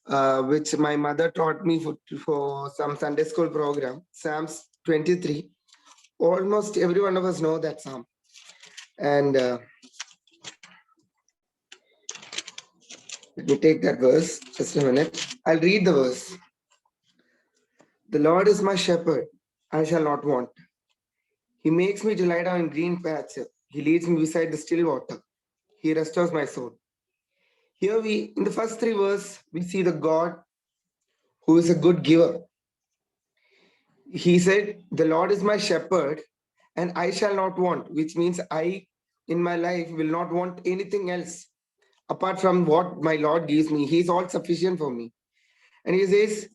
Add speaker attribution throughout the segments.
Speaker 1: which my mother taught me for some Sunday school program, Psalms 23. Almost every one of us know that Psalm. And let me take that verse, just a minute. I'll read the verse. The Lord is my shepherd, I shall not want. He makes me to lie down in green pastures. He leads me beside the still water. He restores my soul. Here in the first three verses, we see the God who is a good giver. He said, the Lord is my shepherd and I shall not want, which means I in my life will not want anything else apart from what my Lord gives me. He is all sufficient for me. And he says,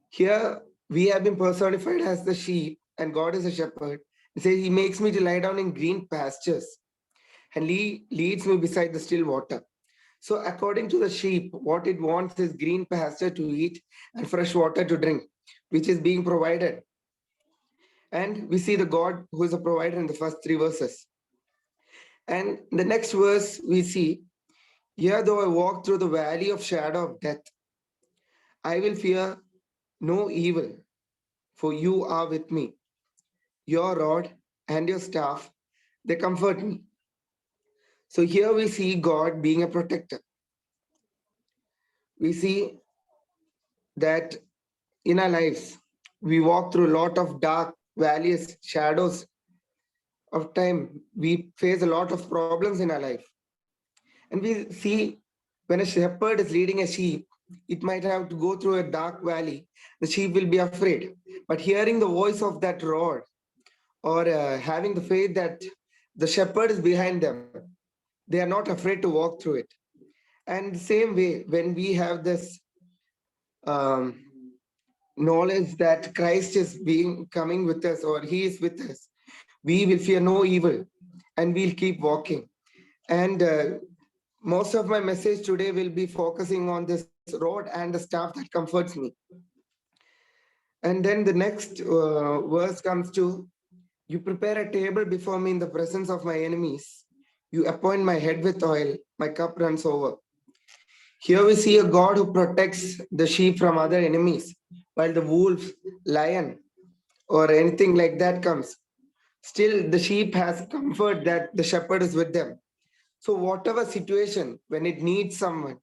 Speaker 1: here we have been personified as the sheep and God is a shepherd. He says, he makes me to lie down in green pastures and he leads me beside the still water. So according to the sheep, what it wants is green pasture to eat and fresh water to drink, which is being provided. And we see the God who is a provider in the first three verses. And the next verse we see, here though I walk through the valley of shadow of death, I will fear no evil, for you are with me. Your rod and your staff, they comfort me. So here we see God being a protector. We see that in our lives, we walk through a lot of dark valleys, shadows of time. We face a lot of problems in our life. And we see when a shepherd is leading a sheep, it might have to go through a dark valley. The sheep will be afraid. But hearing the voice of that rod or having the faith that the shepherd is behind them, they are not afraid to walk through it. And the same way, when we have this um, knowledge that Christ is being coming with us or he is with us, we will fear no evil and we'll keep walking. And most of my message today will be focusing on this road and the staff that comforts me. And then the next verse comes to, you prepare a table before me in the presence of my enemies. You appoint my head with oil, my cup runs over. Here we see a God who protects the sheep from other enemies, while the wolf, lion, or anything like that comes. Still, the sheep has comfort that the shepherd is with them. So whatever situation, when it needs someone,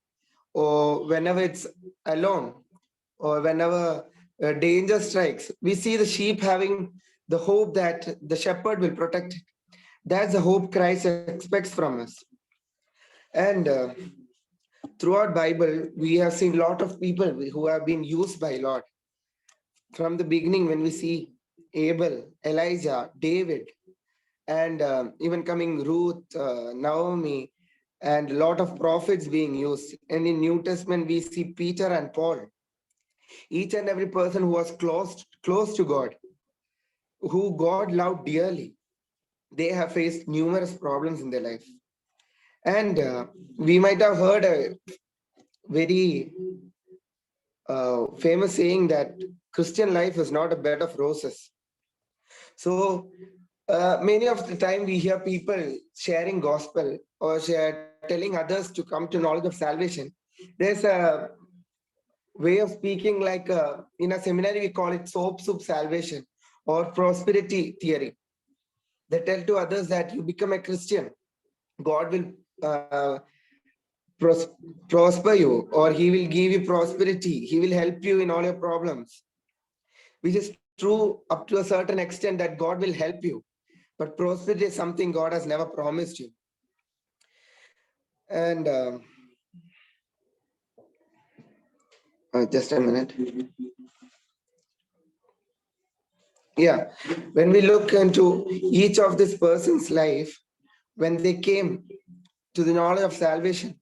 Speaker 1: or whenever it's alone, or whenever danger strikes, we see the sheep having the hope that the shepherd will protect it. That's the hope Christ expects from us. And throughout Bible, we have seen a lot of people who have been used by Lord. From the beginning, when we see Abel, Elijah, David, and even coming Ruth, Naomi, and a lot of prophets being used. And in New Testament, we see Peter and Paul. Each and every person who was close to God, who God loved dearly, they have faced numerous problems in their life. And we might have heard a very famous saying that Christian life is not a bed of roses. So many of the time we hear people sharing gospel or telling others to come to knowledge of salvation. There's a way of speaking like in a seminary we call it soap soup salvation or prosperity theory. They tell to others that you become a Christian, God will uh, pros- prosper you, or he will give you prosperity, he will help you in all your problems, which is true up to a certain extent that God will help you. But prosperity is something God has never promised you. And just a minute. Yeah, when we look into each of this person's life, when they came to the knowledge of salvation,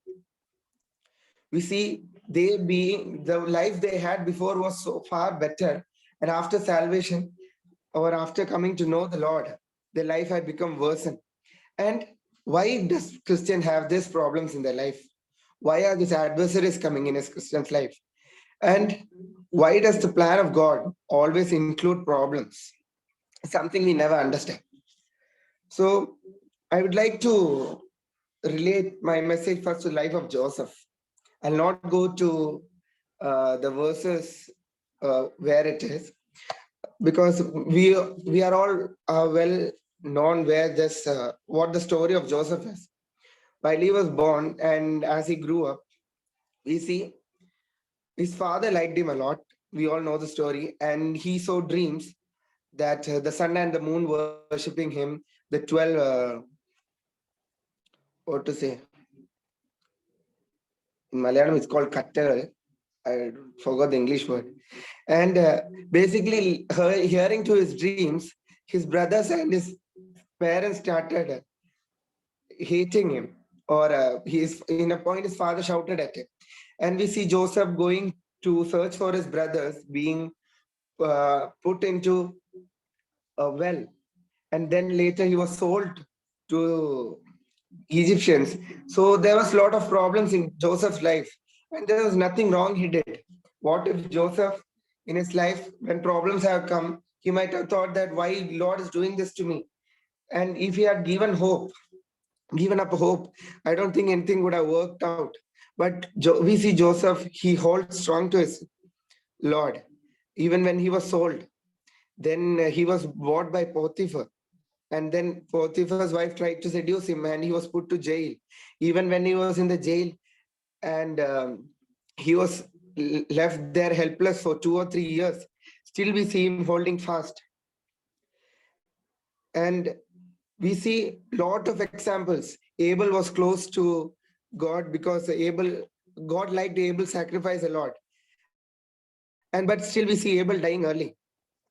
Speaker 1: we see they being the life they had before was so far better, and after salvation or after coming to know the Lord, their life had become worsened. And why does Christian have these problems in their life? Why are these adversaries coming in his Christian's life? And why does the plan of God always include problems? Something we never understand. So I would like to relate my message first to the life of Joseph. I'll not go to the verses where it is, because we are all well known where this what the story of Joseph is. While he was born and as he grew up, we see his father liked him a lot. We all know the story, and he saw dreams that the sun and the moon worshipping him, the 12, what to say, in Malayalam it's called Kattagal. I forgot the English word. And basically, hearing to his dreams, his brothers and his parents started hating him. Or he's in a point, his father shouted at him. And we see Joseph going to search for his brothers, being put into a well. And then later he was sold to Egyptians. So there was a lot of problems in Joseph's life, and there was nothing wrong he did. What if Joseph, in his life, when problems have come, he might have thought that why Lord is doing this to me? And if he had given up hope, I don't think anything would have worked out. But we see Joseph, he holds strong to his Lord, even when he was sold. Then he was bought by Potiphar, and then Potiphar's wife tried to seduce him and he was put to jail. Even when he was in the jail, and he was left there helpless for 2 or 3 years, still we see him holding fast. And we see lot of examples. Abel was close to God because God liked Abel's sacrifice a lot. And but still we see Abel dying early.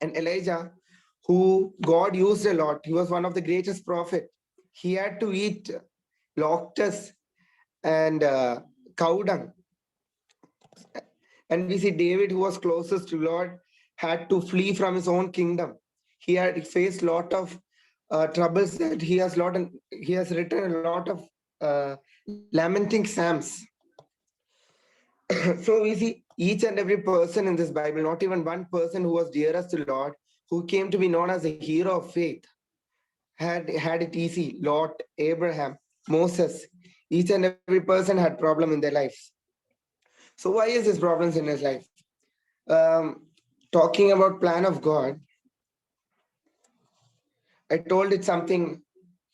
Speaker 1: And Elijah, who God used a lot, he was one of the greatest prophet. He had to eat locusts and cow dung. And we see David, who was closest to Lord, had to flee from his own kingdom. He had faced lot of troubles that he has written a lot of lamenting psalms. So we see each and every person in this Bible, not even one person who was dearest to Lord, who came to be known as a hero of faith, had it easy. Lot, Abraham, Moses, each and every person had problem in their lives. So why is this problems in his life? Talking about plan of God, I told it something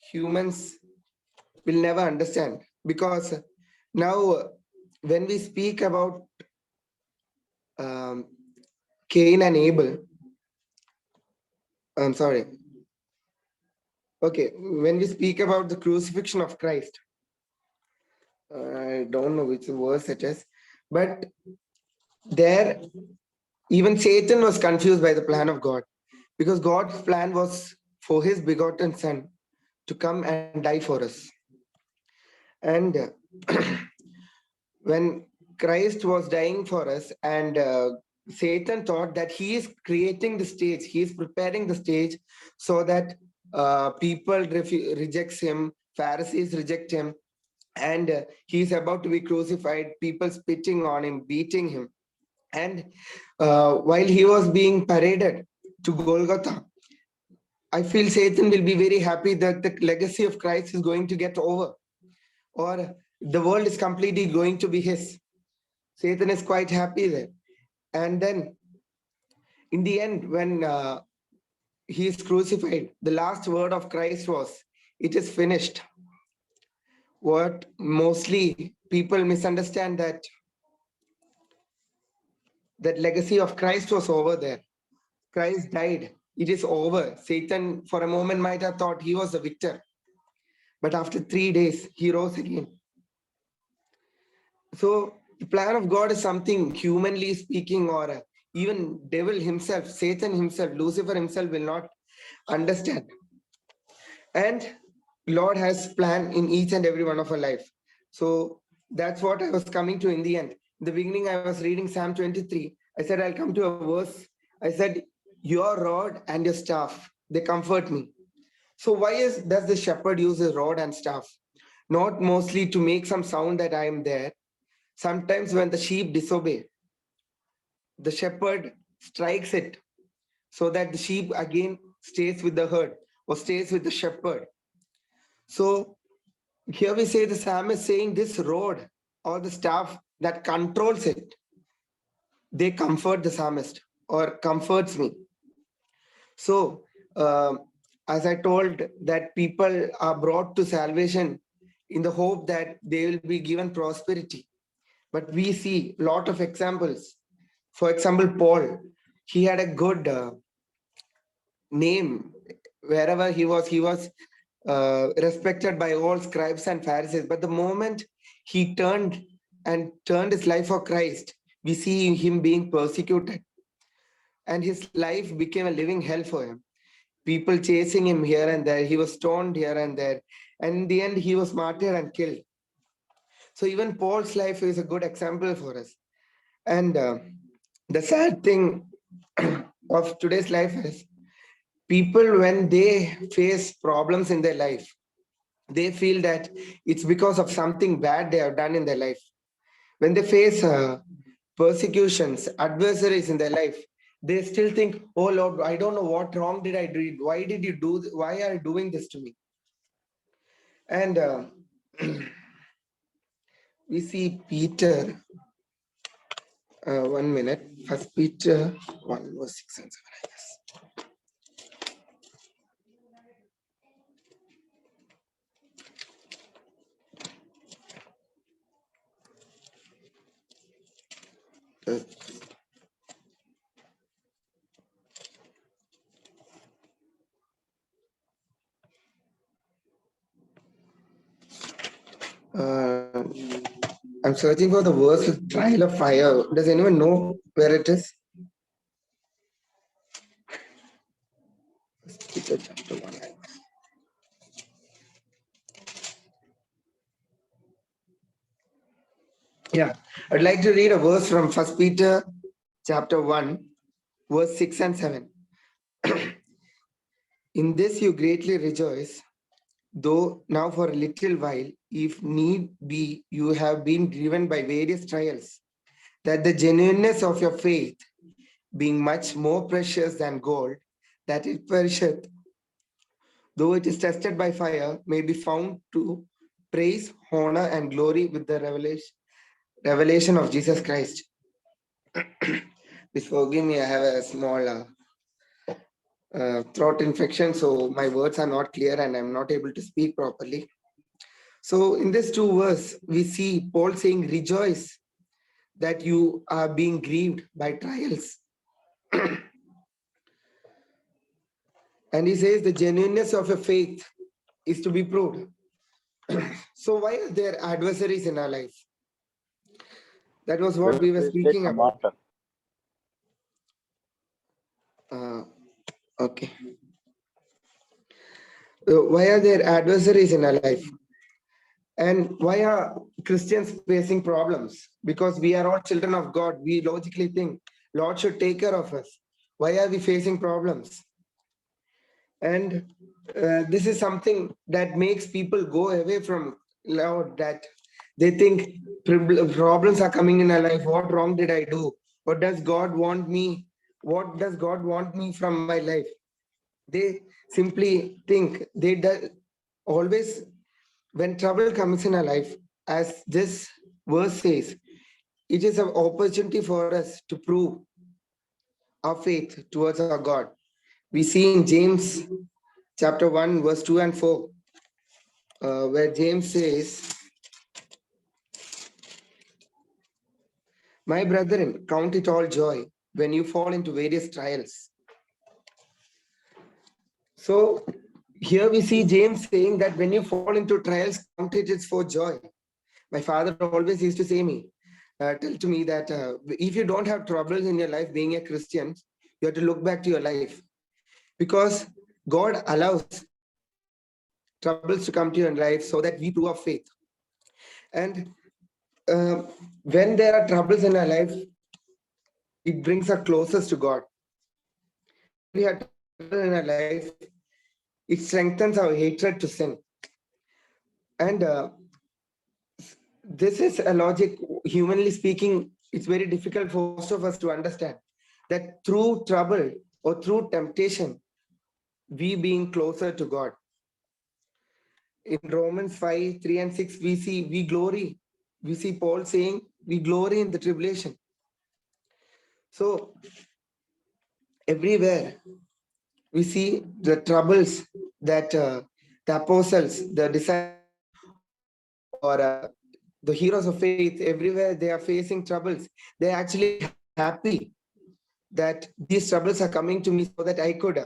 Speaker 1: humans will never understand, because now when we speak about um, Cain and Abel, I'm sorry. Okay, when we speak about the crucifixion of Christ, I don't know which verse it is, but there even Satan was confused by the plan of God, because God's plan was for his begotten son to come and die for us. And when Christ was dying for us, and Satan thought that he is creating the stage, he is preparing the stage so that people rejects him, Pharisees reject him, and he is about to be crucified, people spitting on him, beating him. And while he was being paraded to Golgotha, I feel Satan will be very happy that the legacy of Christ is going to get over, or the world is completely going to be his. Satan is quite happy there. And then in the end, when he is crucified, the last word of Christ was, "It is finished." What mostly people misunderstand, that legacy of Christ was over there. Christ died. It is over. Satan, for a moment, might have thought he was the victor. But after 3 days, he rose again. So the plan of God is something, humanly speaking, or even devil himself, Satan himself, Lucifer himself will not understand. And Lord has plan in each and every one of our life. So that's what I was coming to in the end. In the beginning, I was reading Psalm 23. I said, I'll come to a verse. I said, your rod and your staff, they comfort me. So why does the shepherd use his rod and staff? Not mostly to make some sound that I am there. Sometimes when the sheep disobey, the shepherd strikes it so that the sheep again stays with the herd or stays with the shepherd. So here we say the psalmist saying this rod or the staff that controls it. they comfort the psalmist or comforts me. So, as I told, that people are brought to salvation in the hope that they will be given prosperity. But we see a lot of examples. For example, Paul, he had a good name wherever he was respected by all scribes and Pharisees. But the moment he turned his life for Christ, we see him being persecuted, and his life became a living hell for him. People chasing him here and there. He was stoned here and there, and in the end, he was martyred and killed. So even Paul's life is a good example for us. And the sad thing of today's life is people, when they face problems in their life, they feel that it's because of something bad they have done in their life. When they face persecutions, adversaries in their life, they still think, oh Lord, I don't know what wrong did I do. Why did you do? Why are you doing this to me? And we see Peter. 1 minute. First Peter 1 verse 6 and 7. I guess. Uh, I'm searching for the verse with trial of fire. Does anyone know where it is? Peter chapter 1. Yeah, I'd like to read a verse from First Peter chapter 1, verse 6 and 7. In this you greatly rejoice, though now for a little while, if need be, you have been driven by various trials, that the genuineness of your faith, being much more precious than gold, that it perisheth, though it is tested by fire, may be found to praise, honor, and glory with the revelation of Jesus Christ. Please forgive me, I have a small throat infection, so my words are not clear and I'm not able to speak properly. So, in this two verse, we see Paul saying, rejoice that you are being grieved by trials. And he says the genuineness of a faith is to be proved. So why are there adversaries in our life? That was what we were speaking about. Okay. Why are there adversaries in our life? And why are Christians facing problems? Because we are all children of God. We logically think Lord should take care of us. Why are we facing problems? And this is something that makes people go away from Lord, that they think problems are coming in our life. What wrong did I do? What does God want me? What does God want me from my life? They simply think they do, always when trouble comes in our life, as this verse says, it is an opportunity for us to prove our faith towards our God. We see in James chapter 1, verse 2 and 4, where James says, my brethren, count it all joy when you fall into various trials. So here we see James saying that when you fall into trials, count it is for joy. My father always used to say tell to me that if you don't have troubles in your life being a Christian, you have to look back to your life, because God allows troubles to come to your life so that we prove our faith. And when there are troubles in our life, it brings us closest to God. When we have trouble in our life, it strengthens our hatred to sin. And this is a logic, humanly speaking, it's very difficult for most of us to understand that through trouble or through temptation, we being closer to God. In Romans 5, 3 and 6, we see we glory. We see Paul saying we glory in the tribulation. So everywhere we see the troubles that the apostles, the disciples, or the heroes of faith, everywhere they are facing troubles. They're actually happy that these troubles are coming to me so that I could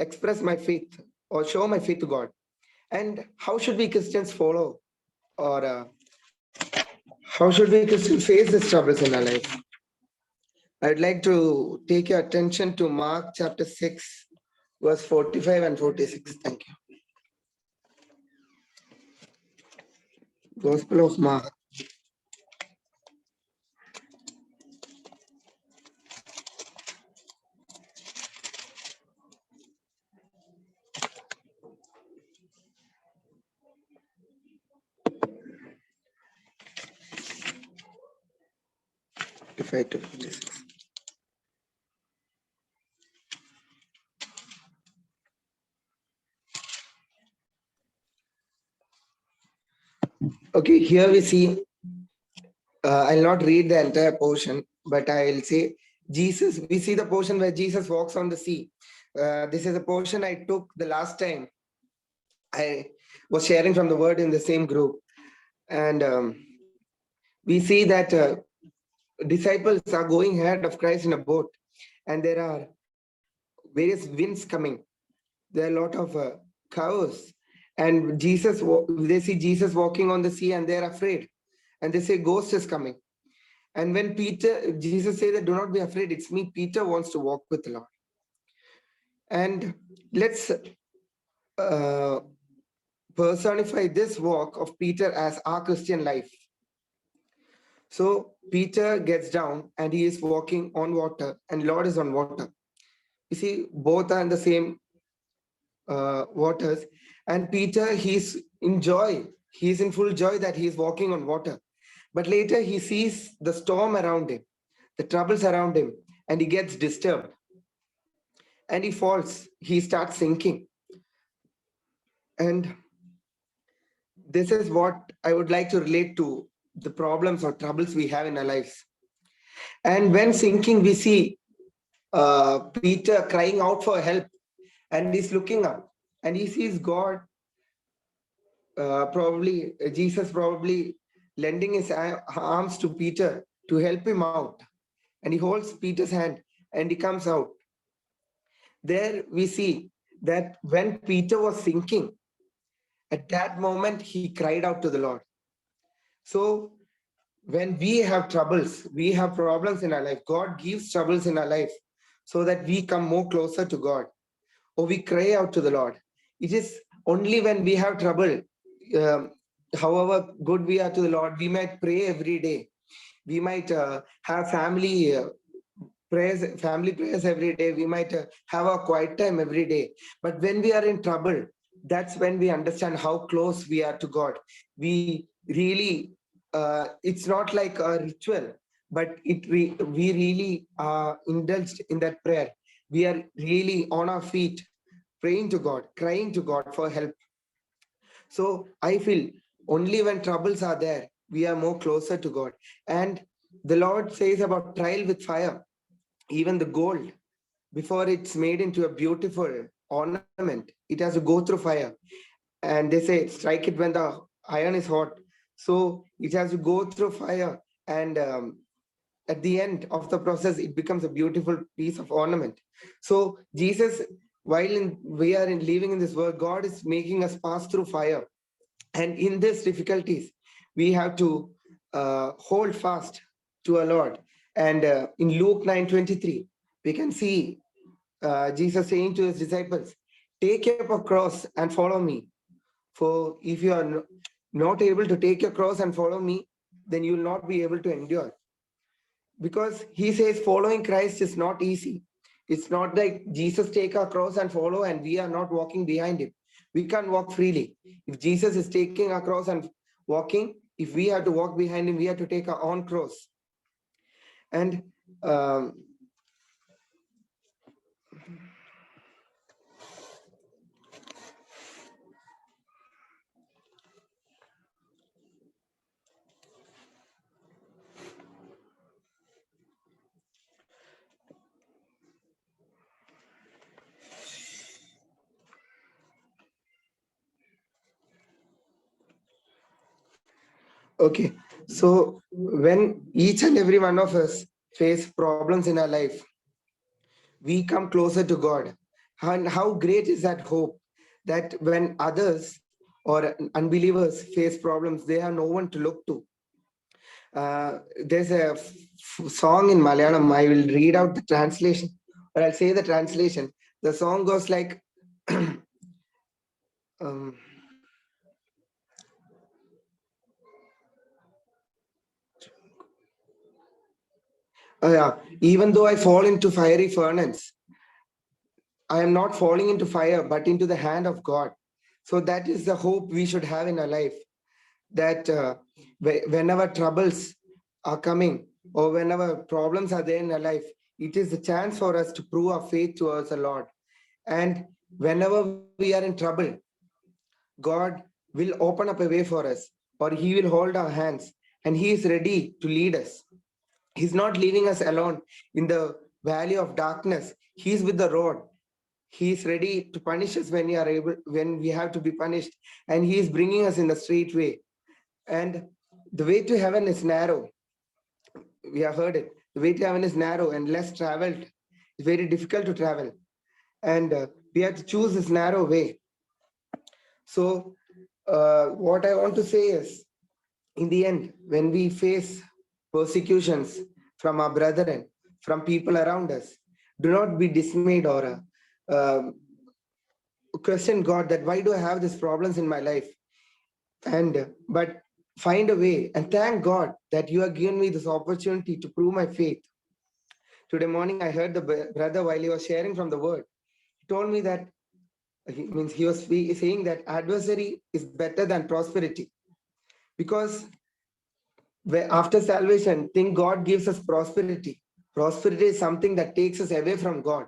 Speaker 1: express my faith or show my faith to God. And how should we Christians follow, or how should we Christians face these troubles in our life? I'd like to take your attention to Mark chapter 6, verse 45 and 46. Thank you. Gospel of Mark. If I took this. Okay, here we see, I'll not read the entire portion, but I'll say Jesus, we see the portion where Jesus walks on the sea. This is a portion I took the last time I was sharing from the word in the same group. And we see that disciples are going ahead of Christ in a boat, and there are various winds coming. There are a lot of cows, and they see Jesus walking on the sea, and they're afraid, and they say, "Ghost is coming." And when Jesus says that, "Do not be afraid, it's me." Peter wants to walk with the Lord. And let's uh, personify this walk of Peter as our Christian life. So Peter gets down and he is walking on water, and Lord is on water. You see, both are in the same waters. And Peter, he's in joy. He's in full joy that he's walking on water. But later he sees the storm around him, the troubles around him, and he gets disturbed. And he falls. He starts sinking. And this is what I would like to relate to the problems or troubles we have in our lives. And when sinking, we see Peter crying out for help, and he's looking up and he sees God, probably Jesus, probably lending his arms to Peter to help him out. And he holds Peter's hand and he comes out. There we see that when Peter was sinking, at that moment he cried out to the Lord. So when we have troubles, we have problems in our life, God gives troubles in our life so that we come more closer to God, or we cry out to the Lord. It is only when we have trouble, um, however good we are to the Lord, we might pray every day. We might have family prayers every day. We might have a quiet time every day. But when we are in trouble, that's when we understand how close we are to God. We really, it's not like a ritual, but we really are indulged in that prayer. We are really on our feet, praying to God, crying to God for help. So I feel only when troubles are there, we are more closer to God. And the Lord says about trial with fire, even the gold, before it's made into a beautiful ornament, it has to go through fire. And they say strike it when the iron is hot. So it has to go through fire, and at the end of the process it becomes a beautiful piece of ornament. So Jesus, while we are living in this world, God is making us pass through fire. And in these difficulties we have to hold fast to our Lord. And in Luke 9:23 we can see Jesus saying to his disciples, "Take up a cross and follow me. For if you are not able to take your cross and follow me, then you will not be able to endure." Because he says following Christ is not easy. It's not like Jesus take our cross and follow and we are not walking behind him. We can't walk freely. If Jesus is taking our cross and walking, if we have to walk behind him, we have to take our own cross. And um, Okay, so when each and every one of us face problems in our life, we come closer to God. And how great is that hope that when others or unbelievers face problems, they have no one to look to. There's a song in Malayalam. I will read out the translation, or I'll say the translation. The song goes like, um, yeah, even though I fall into fiery furnace, I am not falling into fire, but into the hand of God. So that is the hope we should have in our life. That whenever troubles are coming or whenever problems are there in our life, it is a chance for us to prove our faith towards the Lord. And whenever we are in trouble, God will open up a way for us, or He will hold our hands, and He is ready to lead us. He's not leaving us alone in the valley of darkness. He's with the rod. He is ready to punish us when we have to be punished, and He is bringing us in the straight way. And the way to heaven is narrow. We have heard it. The way to heaven is narrow and less traveled. It's very difficult to travel, and we have to choose this narrow way. So, what I want to say is, in the end, when we face persecutions from our brethren, from people around us, do not be dismayed or question God that why do I have these problems in my life? And but find a way and thank God that you have given me this opportunity to prove my faith. Today morning, I heard the brother while he was sharing from the word. He told me that he was saying that adversary is better than prosperity because after salvation, think God gives us prosperity. Prosperity is something that takes us away from God.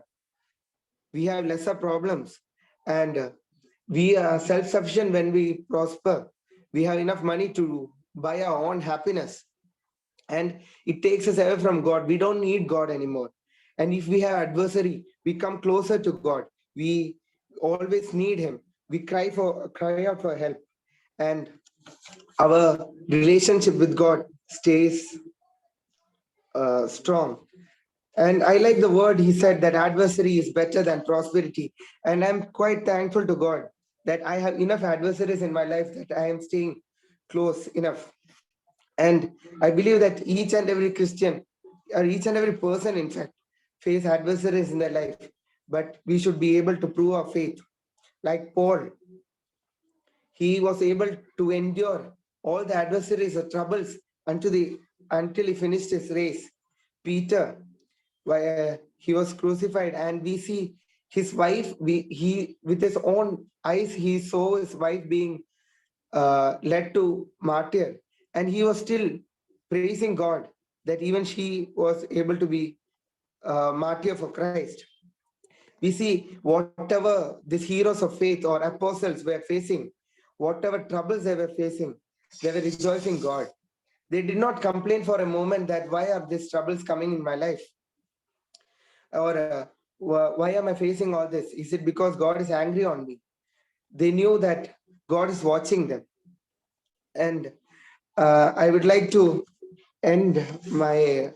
Speaker 1: We have lesser problems, and we are self-sufficient when we prosper. We have enough money to buy our own happiness, and it takes us away from God. We don't need God anymore. And if we have adversary, we come closer to God. We always need Him. We cry out for help, and our relationship with God stays strong. And I like the word he said that adversary is better than prosperity. And I'm quite thankful to God that I have enough adversaries in my life that I am staying close enough. And I believe that each and every Christian, or each and every person, in fact, face adversaries in their life. But we should be able to prove our faith. Like Paul, he was able to endure all the adversaries or troubles until he finished his race. Peter, he was crucified, and we see his wife. He with his own eyes he saw his wife being led to martyr, and he was still praising God that even she was able to be martyr for Christ. We see whatever these heroes of faith or apostles were facing, whatever troubles they were facing, they were rejoicing God. They did not complain for a moment that why are these troubles coming in my life, or why am I facing all this? Is it because God is angry on me? They knew that God is watching them. And I would like to end my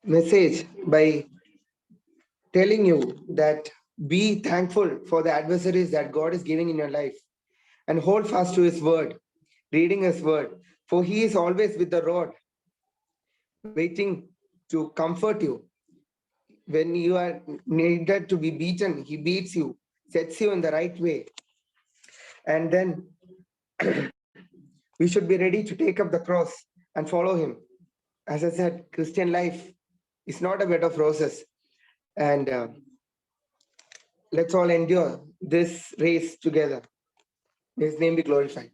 Speaker 1: message by telling you that be thankful for the adversaries that God is giving in your life and hold fast to His word, reading His word, for He is always with the rod, waiting to comfort you. When you are needed to be beaten, He beats you, sets you in the right way. And then we should be ready to take up the cross and follow Him. As I said, Christian life is not a bed of roses. And let's all endure this race together. May His name be glorified.